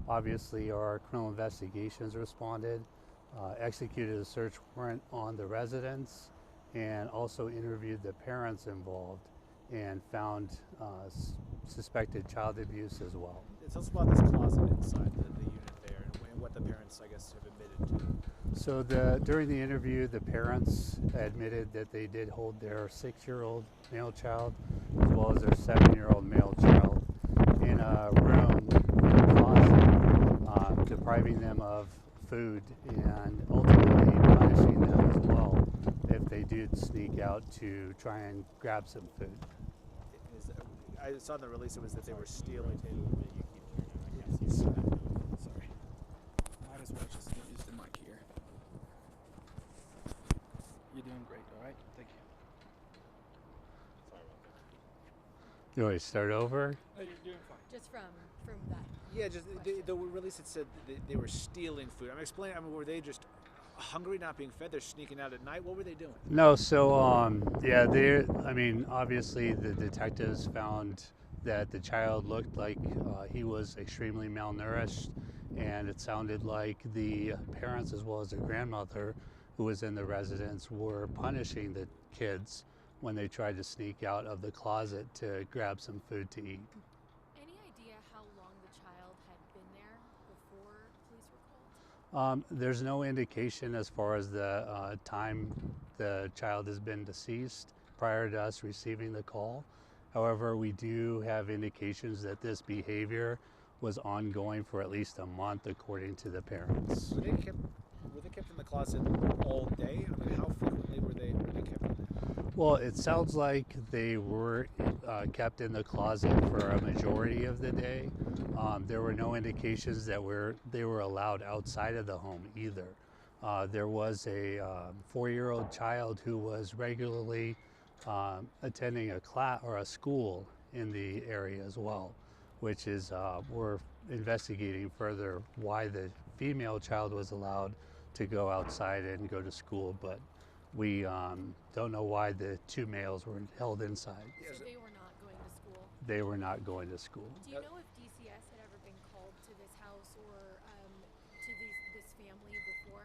Obviously, our criminal investigations responded, executed a search warrant on the residence, and also interviewed the parents involved and found suspected child abuse as well. Tell us about this closet inside the unit there and what the parents, I guess, have admitted to. So during the interview, the parents admitted that they did hold their 6-year-old male child as well as their 7-year-old male child in a room, in a closet, depriving them of food and ultimately punishing them as well if they did sneak out to try and grab some food. I saw in the release it was that they were stealing. Sorry. Might as well just use the mic here. You're doing great, all right? Thank you. Sorry about that. You want to start over? Oh, you're doing fine. Just from that. Yeah, just the release it said they were stealing food. I'm explaining. I mean, were they just hungry, not being fed? They're sneaking out at night. What were they doing? No, so yeah, I mean, obviously the detectives found that the child looked like he was extremely malnourished, and it sounded like the parents as well as the grandmother who was in the residence were punishing the kids when they tried to sneak out of the closet to grab some food to eat. Any idea how long the child had been there before police were called? There's no indication as far as the time the child has been deceased prior to us receiving the call. However, we do have indications that this behavior was ongoing for at least a month, according to the parents. Were they kept in the closet all day? I mean, how frequently were they kept in there? Well, it sounds like they were kept in the closet for a majority of the day. There were no indications that they were allowed outside of the home either. There was a 4-year-old child who was regularly attending a class or a school in the area as well, which is we're investigating further why the female child was allowed to go outside and go to school, but we don't know why the 2 males were held inside. So they were not going to school? They were not going to school. Do you know if DCS had ever been called to this house or to this family before?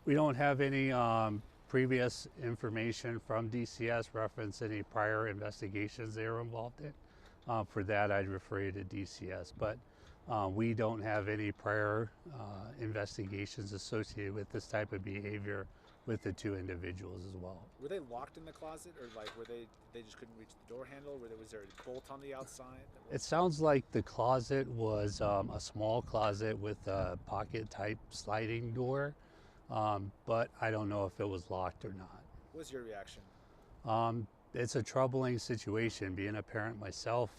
We don't have any previous information from DCS reference any prior investigations they were involved in. For that, I'd refer you to DCS, but we don't have any prior investigations associated with this type of behavior with the 2 individuals as well. Were they locked in the closet, or like they just couldn't reach the door handle? Was there a bolt on the outside? It sounds like the closet was a small closet with a pocket type sliding door, but I don't know if it was locked or not. What was your reaction? It's a troubling situation. Being a parent myself,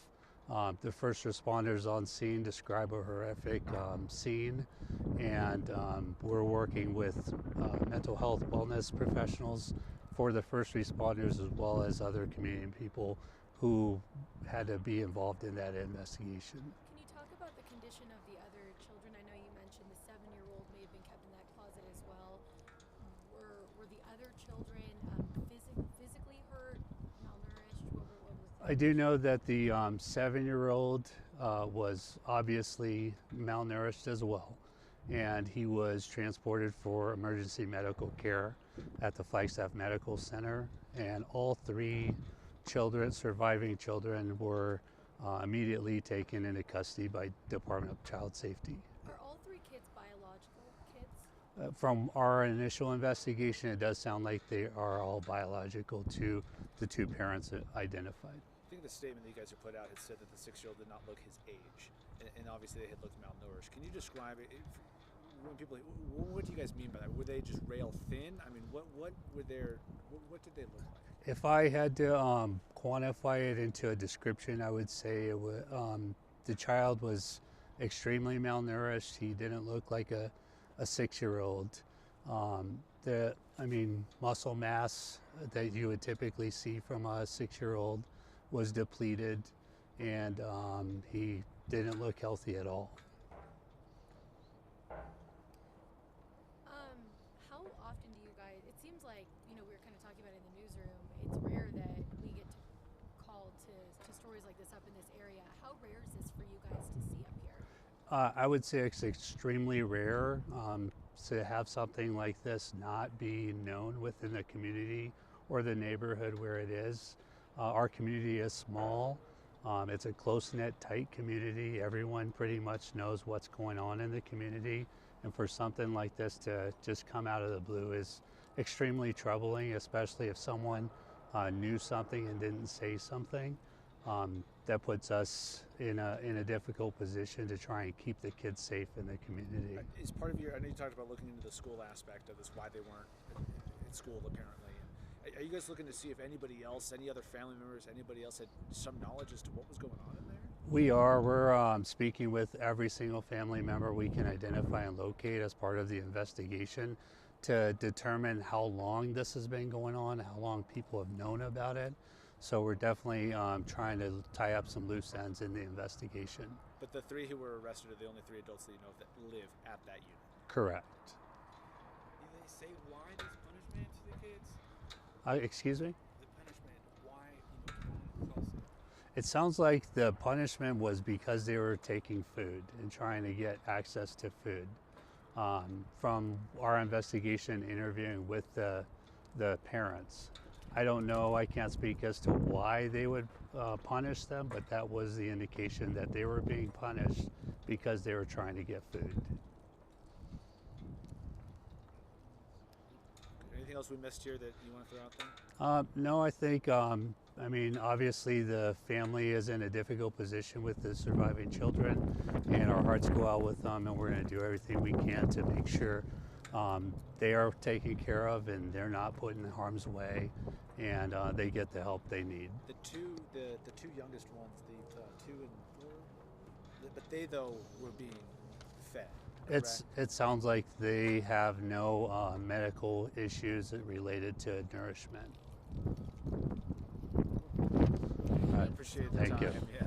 the first responders on scene describe a horrific scene, and we're working with mental health wellness professionals for the first responders as well as other community people who had to be involved in that investigation. Can you talk about the condition of the other children? I know you mentioned the 7-year-old may have been kept in that closet as well. Were the other children physically hurt, malnourished? What was I do know that the 7-year-old was obviously malnourished as well, and he was transported for emergency medical care at the Flagstaff Medical Center, and all 3 surviving children were immediately taken into custody by Department of Child Safety. Are all 3 kids biological kids? From our initial investigation, it does sound like they are all biological to the 2 parents identified. I think the statement that you guys have put out had said that the 6-year-old did not look his age, and obviously they had looked malnourished. Can you describe it? What do you guys mean by that? Were they just rail thin? I mean, what did they look like? If I had to quantify it into a description, I would say the child was extremely malnourished. He didn't look like a 6-year-old. Muscle mass that you would typically see from a 6-year-old was depleted, and he didn't look healthy at all. How often do you guys, it seems like, we were kind of talking about it in the newsroom, it's rare that we get called to stories like this up in this area. How rare is this for you guys to see up here? I would say it's extremely rare to have something like this not be known within the community or the neighborhood where it is. Our community is small. It's a close-knit, tight community. Everyone pretty much knows what's going on in the community. And for something like this to just come out of the blue is extremely troubling, especially if someone knew something and didn't say something. That puts us in a difficult position to try and keep the kids safe in the community. Is part of your, I know you talked about looking into the school aspect of this, why they weren't at school apparently. Are you guys looking to see if anybody else, any other family members, anybody else had some knowledge as to what was going on in there? We are. We're speaking with every single family member we can identify and locate as part of the investigation to determine how long this has been going on, how long people have known about it. So we're definitely trying to tie up some loose ends in the investigation. But the 3 who were arrested are the only 3 adults that you know of that live at that unit. Correct. Did they say why this punishment to the kids? Excuse me? The punishment, why, cause it? It sounds like the punishment was because they were taking food and trying to get access to food. From our investigation, interviewing with the parents, I don't know, I can't speak as to why they would punish them, but that was the indication that they were being punished because they were trying to get food. Anything else we missed here that you want to throw out there? No, I think, I mean, obviously the family is in a difficult position with the surviving children, and our hearts go out with them, and we're going to do everything we can to make sure they are taken care of and they're not put in harm's way, and they get the help they need. The two youngest ones, the 2 and 4, but they though were being fed. It sounds like they have no medical issues related to nourishment. I appreciate the Thank time. you. Yeah.